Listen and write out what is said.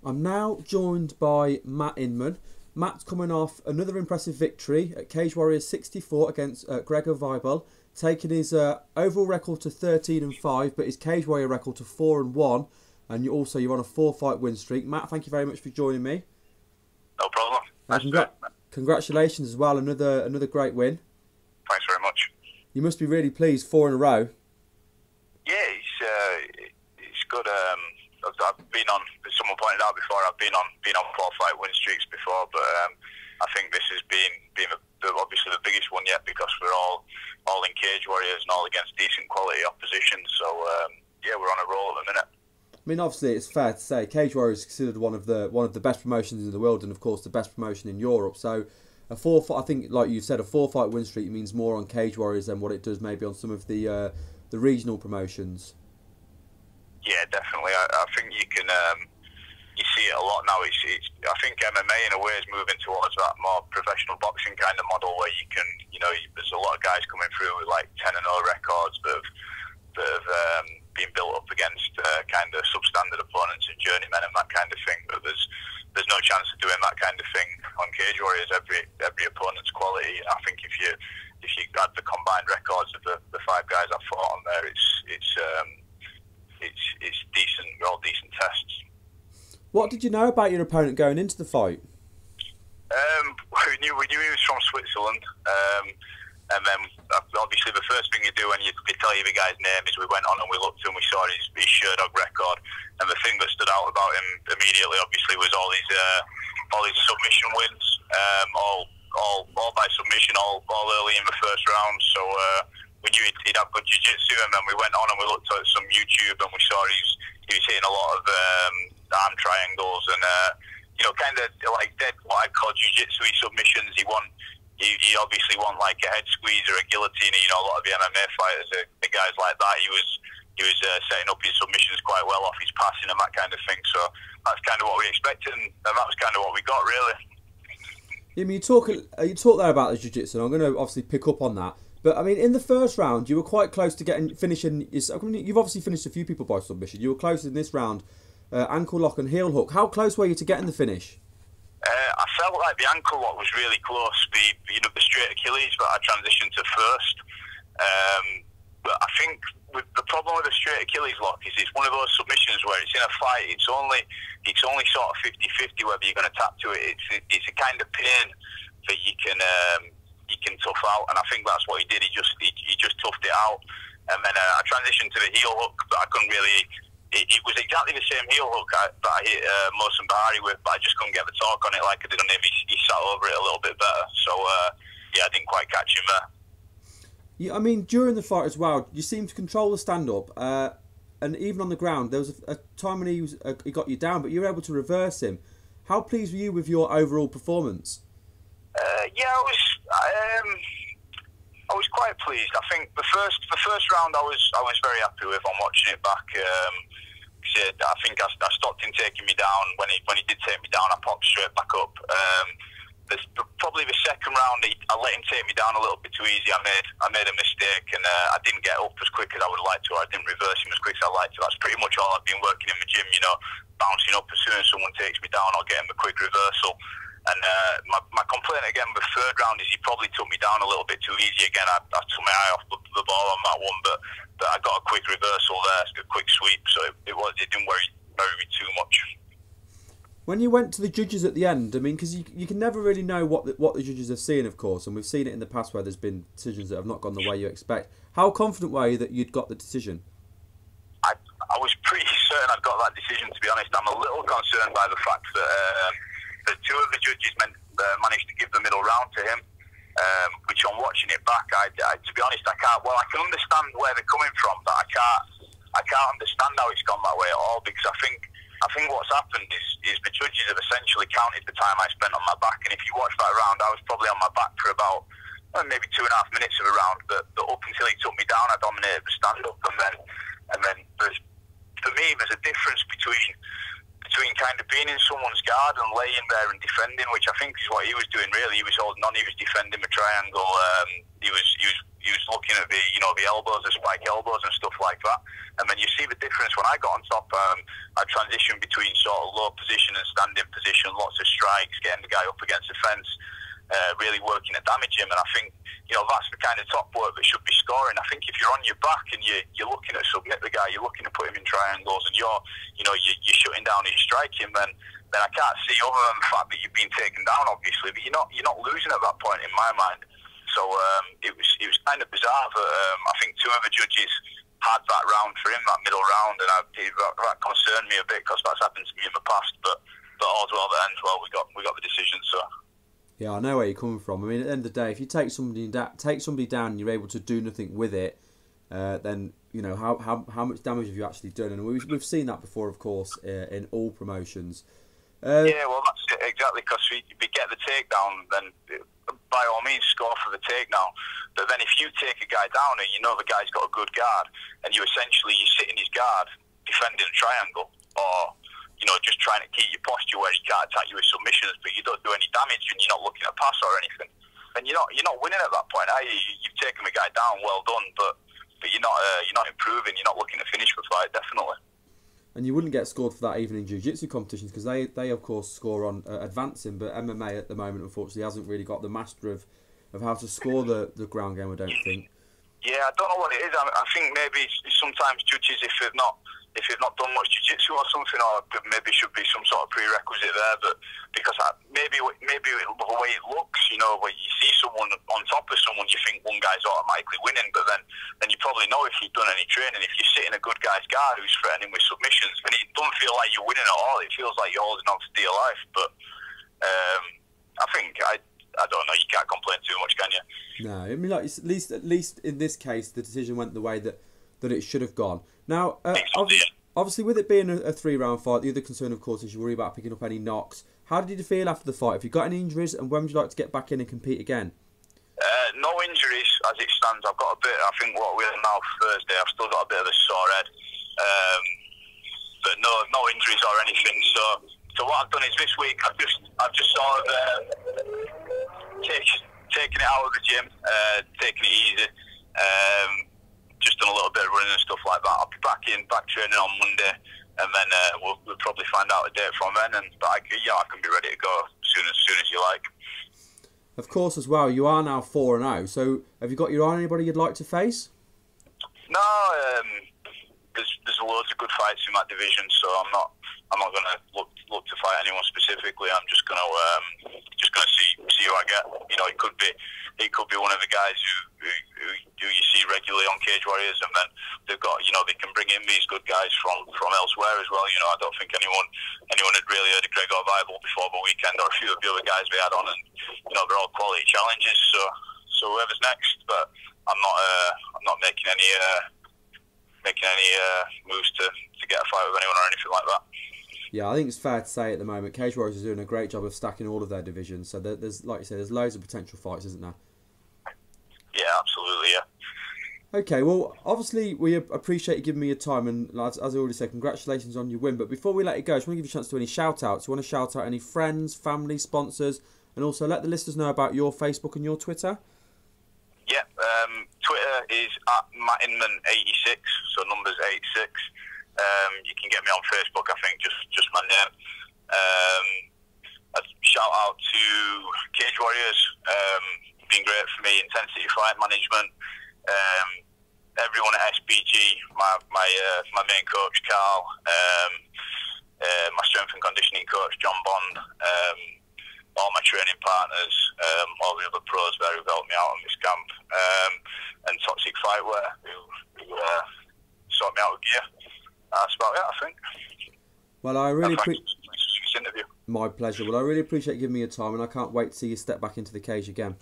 I'm now joined by Matt Inman. Matt's coming off another impressive victory at Cage Warriors 64 against Gregor Weibel, taking his overall record to 13-5, but his Cage Warrior record to 4-1. And you're on a 4-fight win streak. Matt, thank you very much for joining me. No problem. Congratulations as well, another great win. Thanks very much. You must be really pleased, 4 in a row. Yeah, it's good. I've been on, as someone pointed out before, I've been on 4-fight win streaks before, but I think this has been obviously the biggest one yet, because we're all in Cage Warriors and all against decent quality opposition. So yeah, we're on a roll at the minute. I mean, obviously, it's fair to say Cage Warriors is considered one of the best promotions in the world, and of course the best promotion in Europe. So I think, like you said, a 4-fight win streak means more on Cage Warriors than what it does maybe on some of the regional promotions. Yeah, definitely. I think you can you see it a lot now. I think MMA in a way is moving towards that more professional boxing kind of model, where you can, there's a lot of guys coming through with like 10-0 records that have been built up against kind of substandard opponents and journeymen and that kind of thing. But there's no chance of doing that kind of thing on Cage Warriors. Every opponent's quality. I think if you add the combined records of the 5 guys I fought on there, it's decent. We're all decent tests. What did you know about your opponent going into the fight? We knew he was from Switzerland, and then obviously the first thing you do when they tell you the guy's name is we went on and we looked and we saw his Sherdog record, and the thing that stood out about him immediately, obviously, was all his submission wins, all by submission, all early in the first round. So we knew he'd have good jiu-jitsu, and then we went on and we looked at some YouTube and we saw he was hitting a lot of arm triangles and kind of like dead what I'd call jiu-jitsu submissions. He obviously won like a head squeeze or a guillotine. A lot of the MMA fighters are guys like that. He was setting up his submissions quite well off his passing and that kind of thing. So that's kind of what we expected, and that was kind of what we got, really. Yeah, I mean, you talk there about the jiu-jitsu, and I'm going to obviously pick up on that. But I mean, in the first round, you were quite close to finishing. You've obviously finished a few people by submission. You were close in this round, ankle lock and heel hook. How close were you to getting the finish? I felt like the ankle lock was really close. The straight Achilles that I transitioned to first. But I think the problem with the straight Achilles lock is it's one of those submissions where it's in a fight. It's only sort of 50-50 whether you're going to tap to it. It's a kind of pain that you can tough out, and I think that's what he did. He just toughed it out, and then I transitioned to the heel hook, but I couldn't really. It was exactly the same heel hook that I hit Mohsen Bahari with, but I just couldn't get the torque on it like I did on him. He sat over it a little bit better, so I didn't quite catch him there. Yeah, I mean, during the fight as well, you seemed to control the stand-up, and even on the ground, there was a time when he got you down, but you were able to reverse him. How pleased were you with your overall performance? I was quite pleased. I think the first round I was very happy with on watching it back. I think I stopped him taking me down. When he did take me down, I popped straight back up. Probably the second round, I let him take me down a little bit too easy. I made a mistake, and I didn't get up as quick as I would like to, or I didn't reverse him as quick as I like to. That's pretty much all I've been working in the gym, bouncing up as soon as someone takes me down or getting a quick reversal. And my complaint again with the third round is he probably took me down a little bit too easy again. I took my eye off the ball on that one, but I got a quick reversal there, a quick sweep, so it didn't worry me too much. When you went to the judges at the end, I mean, because you can never really know what the judges have seen, of course, and we've seen it in the past where there's been decisions that have not gone the way you expect. How confident were you that you'd got the decision? I was pretty certain I'd got that decision, to be honest. I'm a little concerned by the fact that the 2 of the judges managed to give the middle round to him, which on watching it back, to be honest, I can't. Well, I can understand where they're coming from, but I can't understand how it's gone that way at all, because I think what's happened is the judges have essentially counted the time I spent on my back, and if you watch that round, I was probably on my back for about maybe 2.5 minutes of a round, but up until he took me down, I dominated the stand-up, and then for me, there's a difference between kind of being in someone's guard and laying there and defending, which I think is what he was doing really. He was holding on, he was defending the triangle, he was he was looking at the the elbows, the spike elbows and stuff like that. And then you see the difference when I got on top. I transitioned between sort of low position and standing position, lots of strikes, getting the guy up against the fence, really working to damage him. And I think that's the kind of top work that should be scoring. I think if you're on your back and you're looking to submit the guy, you're looking to put him in triangles, and you're shutting down and you're striking, then I can't see, other than the fact that you've been taken down, obviously, but you're not losing at that point in my mind. So it was kind of bizarre that I think two other judges had that round for him, that middle round, and that concerned me a bit, because that's happened to me in the past. But all's well that ends well. We got the decision. So yeah, I know where you're coming from. I mean, at the end of the day, if you take somebody down and you're able to do nothing with it, then how much damage have you actually done? And we've seen that before, of course, in all promotions. Yeah, well, that's it, exactly, because we get the takedown, then by all means score for the takedown. But then if you take a guy down and the guy's got a good guard, and you sit in his guard defending a triangle, or just trying to keep your posture where he can't attack you with submissions, but you don't do any damage and you're not looking at pass or anything, then you're not winning at that point. You've taken the guy down, well done, but you're not improving. You're not looking to finish the fight, definitely. And you wouldn't get scored for that even in jiu-jitsu competitions, because they of course score on advancing, but MMA at the moment unfortunately hasn't really got the master of how to score the ground game, I don't think. Yeah, I don't know what it is. I think maybe sometimes judges, if they've not done much jiu-jitsu or something, or maybe should be some sort of prerequisite there, but because maybe the way it looks, where you see someone on top of someone, you think one guy's automatically winning, but then you probably know, if you've done any training, if you're sitting a good guy's guard who's threatening with submissions, then it doesn't feel like you're winning at all. It feels like you're holding on for dear life. But I think I don't know. You can't complain too much, can you? No, I mean, like, at least in this case, the decision went the way that it should have gone. Now, obviously, with it being a 3-round fight, the other concern, of course, is you worry about picking up any knocks. How did you feel after the fight? Have you got any injuries, and when would you like to get back in and compete again? No injuries as it stands. I've got a bit. I think what we're now Thursday. I've still got a bit of a sore head, but no injuries or anything. So what I've done is this week I've just sort of taken it out of the gym, taking it easy. Just done a little bit of running and stuff like that. I'll be back training on Monday, and then we'll probably find out a date from then. But I can be ready to go as soon as you like. Of course, as well, you are now 4-0. So have you got your eye on anybody you'd like to face? No, there's loads of good fights in that division, so I'm not going to look to fight anyone specifically. I'm just going to see who I get. It could be one of the guys who you see regularly on Cage Warriors, and then they've got they can bring in these good guys from elsewhere as well. I don't think anyone had really heard of Gregor Weibel before the weekend, or a few of the other guys they had on, and they're all quality challenges. So whoever's next, but I'm not making any moves to get a fight with anyone or anything like that. Yeah, I think it's fair to say at the moment Cage Warriors is doing a great job of stacking all of their divisions. So there's, like you said, there's loads of potential fights, isn't there? Yeah, absolutely, yeah. Okay, well, obviously we appreciate you giving me your time, and as I already said, congratulations on your win. But before we let you go, I just want to give you a chance to do any shout-outs. You want to shout out any friends, family, sponsors, and also let the listeners know about your Facebook and your Twitter? Yeah, Twitter is at Matt Inman 86, so numbers 86. You can get me on Facebook, I think, just my name. A shout out to Cage Warriors, been great for me. Intensity Fight Management, everyone at SBG, my main coach Carl, my strength and conditioning coach John Bond, all my training partners, all the other pros there who've helped me out on this camp, and Toxic Fightwear who sort me out with gear. That's about it, I think. Well, I really appreciate this interview. My pleasure. Well, I really appreciate you giving me your time, and I can't wait to see you step back into the cage again.